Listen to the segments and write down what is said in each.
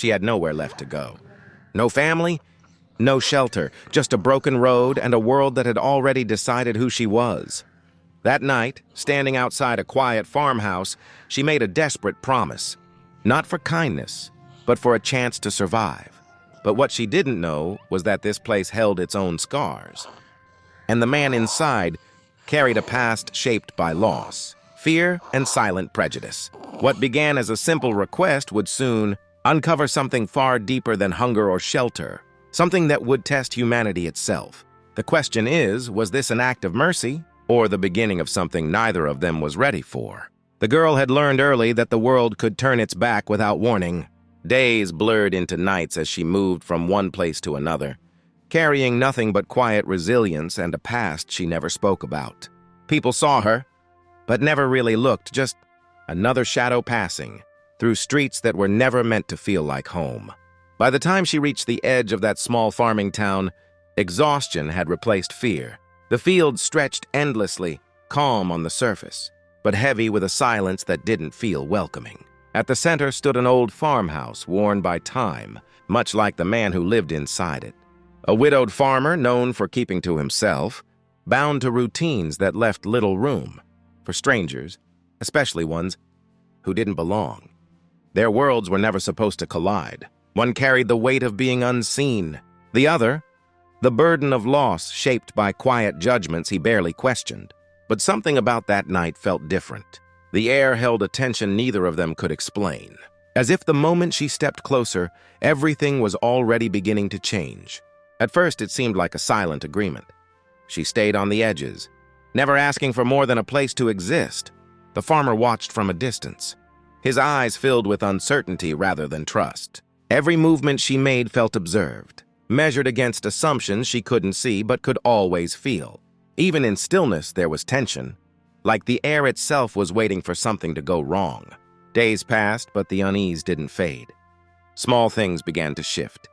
She had nowhere left to go. No family, no shelter, just a broken road and a world that had already decided who she was. That night, standing outside a quiet farmhouse, she made a desperate promise. Not for kindness, but for a chance to survive. But what she didn't know was that this place held its own scars. And the man inside carried a past shaped by loss, fear, and silent prejudice. What began as a simple request would soon uncover something far deeper than hunger or shelter, something that would test humanity itself. The question is, was this an act of mercy, or the beginning of something neither of them was ready for? The girl had learned early that the world could turn its back without warning. Days blurred into nights as she moved from one place to another, carrying nothing but quiet resilience and a past she never spoke about. People saw her, but never really looked, just another shadow passing through streets that were never meant to feel like home. By the time she reached the edge of that small farming town, exhaustion had replaced fear. The fields stretched endlessly, calm on the surface, but heavy with a silence that didn't feel welcoming. At the center stood an old farmhouse worn by time, much like the man who lived inside it. A widowed farmer known for keeping to himself, bound to routines that left little room for strangers, especially ones who didn't belong. Their worlds were never supposed to collide. One carried the weight of being unseen. The other, the burden of loss shaped by quiet judgments he barely questioned. But something about that night felt different. The air held a tension neither of them could explain. As if the moment she stepped closer, everything was already beginning to change. At first, it seemed like a silent agreement. She stayed on the edges, never asking for more than a place to exist. The farmer watched from a distance, his eyes filled with uncertainty rather than trust. Every movement she made felt observed, measured against assumptions she couldn't see but could always feel. Even in stillness, there was tension, like the air itself was waiting for something to go wrong. Days passed, but the unease didn't fade. Small things began to shift.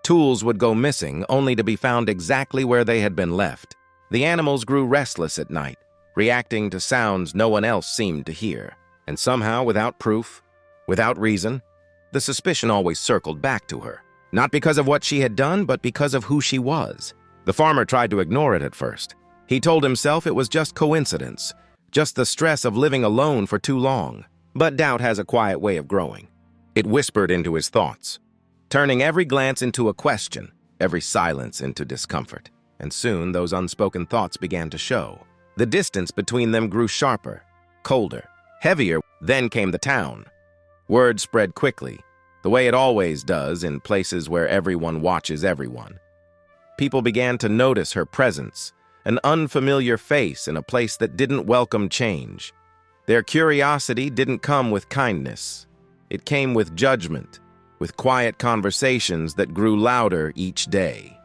Tools would go missing, only to be found exactly where they had been left. The animals grew restless at night, reacting to sounds no one else seemed to hear. And somehow, without proof, without reason, the suspicion always circled back to her. Not because of what she had done, but because of who she was. The farmer tried to ignore it at first. He told himself it was just coincidence, just the stress of living alone for too long. But doubt has a quiet way of growing. It whispered into his thoughts, turning every glance into a question, every silence into discomfort. And soon those unspoken thoughts began to show. The distance between them grew sharper, colder, heavier. Then came the town. Word spread quickly, the way it always does in places where everyone watches everyone. People began to notice her presence, an unfamiliar face in a place that didn't welcome change. Their curiosity didn't come with kindness. It came with judgment, with quiet conversations that grew louder each day.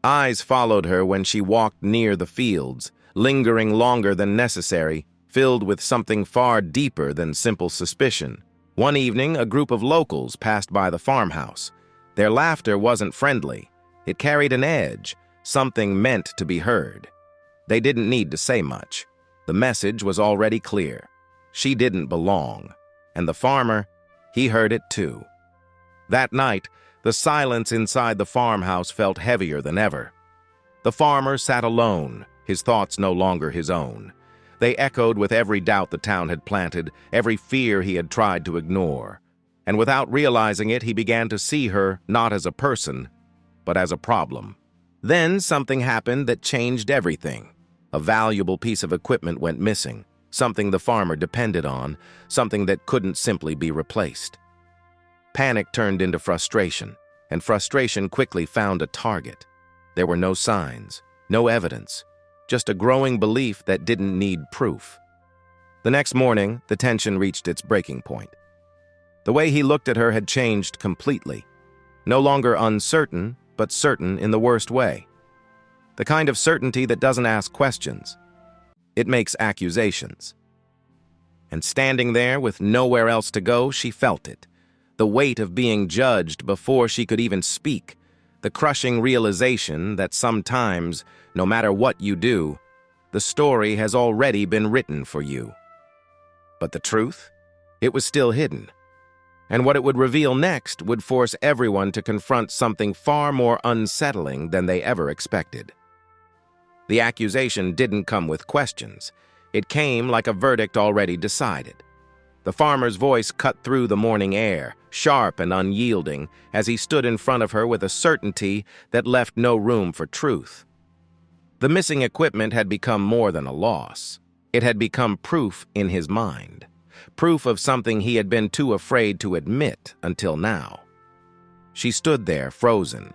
Eyes followed her when she walked near the fields, lingering longer than necessary, filled with something far deeper than simple suspicion. One evening, a group of locals passed by the farmhouse. Their laughter wasn't friendly. It carried an edge, something meant to be heard. They didn't need to say much. The message was already clear. She didn't belong. And the farmer, he heard it too. That night, the silence inside the farmhouse felt heavier than ever. The farmer sat alone, his thoughts no longer his own. They echoed with every doubt the town had planted, every fear he had tried to ignore. And without realizing it, he began to see her not as a person, but as a problem. Then something happened that changed everything. A valuable piece of equipment went missing, something the farmer depended on, something that couldn't simply be replaced. Panic turned into frustration, and frustration quickly found a target. There were no signs, no evidence, just a growing belief that didn't need proof. The next morning, the tension reached its breaking point. The way he looked at her had changed completely. No longer uncertain, but certain in the worst way. The kind of certainty that doesn't ask questions. It makes accusations. And standing there with nowhere else to go, she felt it. The weight of being judged before she could even speak. The crushing realization that sometimes, no matter what you do, the story has already been written for you. But the truth? It was still hidden. And what it would reveal next would force everyone to confront something far more unsettling than they ever expected. The accusation didn't come with questions. It came like a verdict already decided. The farmer's voice cut through the morning air, sharp and unyielding, as he stood in front of her with a certainty that left no room for truth. The missing equipment had become more than a loss. It had become proof in his mind. Proof of something he had been too afraid to admit until now. She stood there, frozen,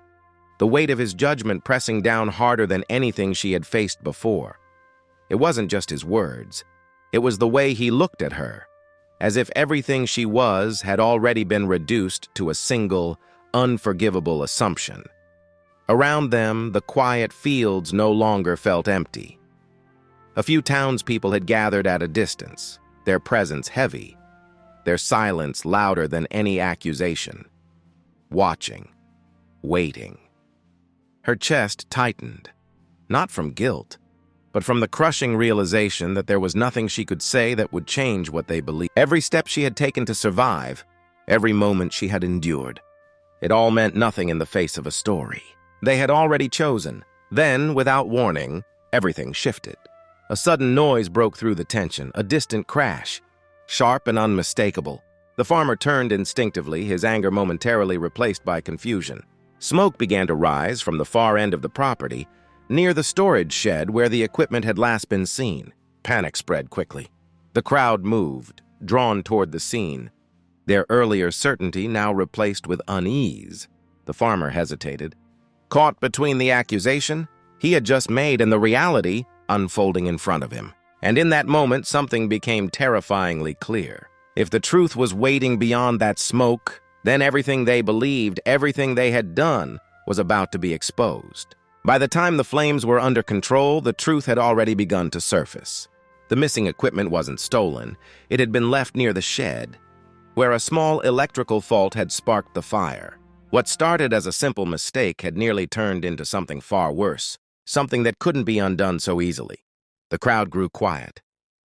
the weight of his judgment pressing down harder than anything she had faced before. It wasn't just his words. It was the way he looked at her, as if everything she was had already been reduced to a single, unforgivable assumption. Around them, the quiet fields no longer felt empty. A few townspeople had gathered at a distance, their presence heavy, their silence louder than any accusation. Watching, waiting. Her chest tightened, not from guilt, but from the crushing realization that there was nothing she could say that would change what they believed. Every step she had taken to survive, every moment she had endured, it all meant nothing in the face of a story they had already chosen. Then, without warning, everything shifted. A sudden noise broke through the tension, a distant crash, sharp and unmistakable. The farmer turned instinctively, his anger momentarily replaced by confusion. Smoke began to rise from the far end of the property, near the storage shed where the equipment had last been seen. Panic spread quickly. The crowd moved, drawn toward the scene, their earlier certainty now replaced with unease. The farmer hesitated, caught between the accusation he had just made and the reality unfolding in front of him. And in that moment, something became terrifyingly clear. If the truth was waiting beyond that smoke, then everything they believed, everything they had done, was about to be exposed. By the time the flames were under control, the truth had already begun to surface. The missing equipment wasn't stolen. It had been left near the shed, where a small electrical fault had sparked the fire. What started as a simple mistake had nearly turned into something far worse, something that couldn't be undone so easily. The crowd grew quiet,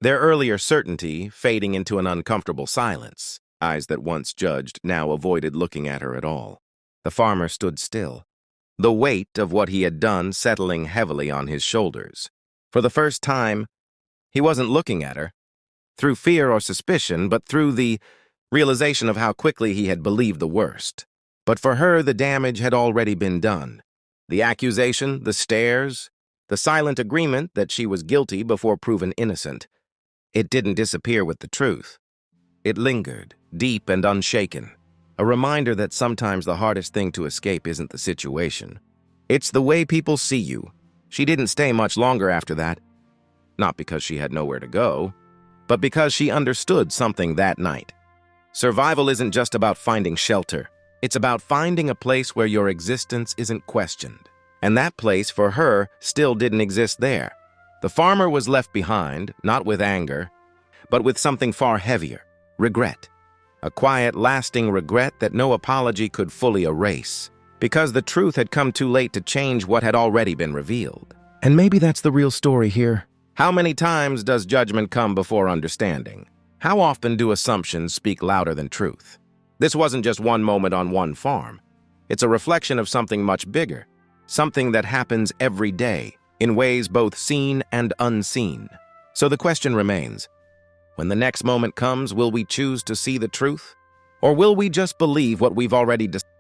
their earlier certainty fading into an uncomfortable silence. Eyes that once judged now avoided looking at her at all. The farmer stood still, the weight of what he had done settling heavily on his shoulders. For the first time, he wasn't looking at her through fear or suspicion, but through the realization of how quickly he had believed the worst. But for her, the damage had already been done. The accusation, the stares, the silent agreement that she was guilty before proven innocent. It didn't disappear with the truth. It lingered, deep and unshaken. A reminder that sometimes the hardest thing to escape isn't the situation. It's the way people see you. She didn't stay much longer after that. Not because she had nowhere to go, but because she understood something that night. Survival isn't just about finding shelter. It's about finding a place where your existence isn't questioned. And that place, for her, still didn't exist there. The farmer was left behind, not with anger, but with something far heavier, regret. A quiet, lasting regret that no apology could fully erase, because the truth had come too late to change what had already been revealed. And maybe that's the real story here. How many times does judgment come before understanding? How often do assumptions speak louder than truth? This wasn't just one moment on one farm. It's a reflection of something much bigger, something that happens every day, in ways both seen and unseen. So the question remains, when the next moment comes, will we choose to see the truth? Or will we just believe what we've already decided?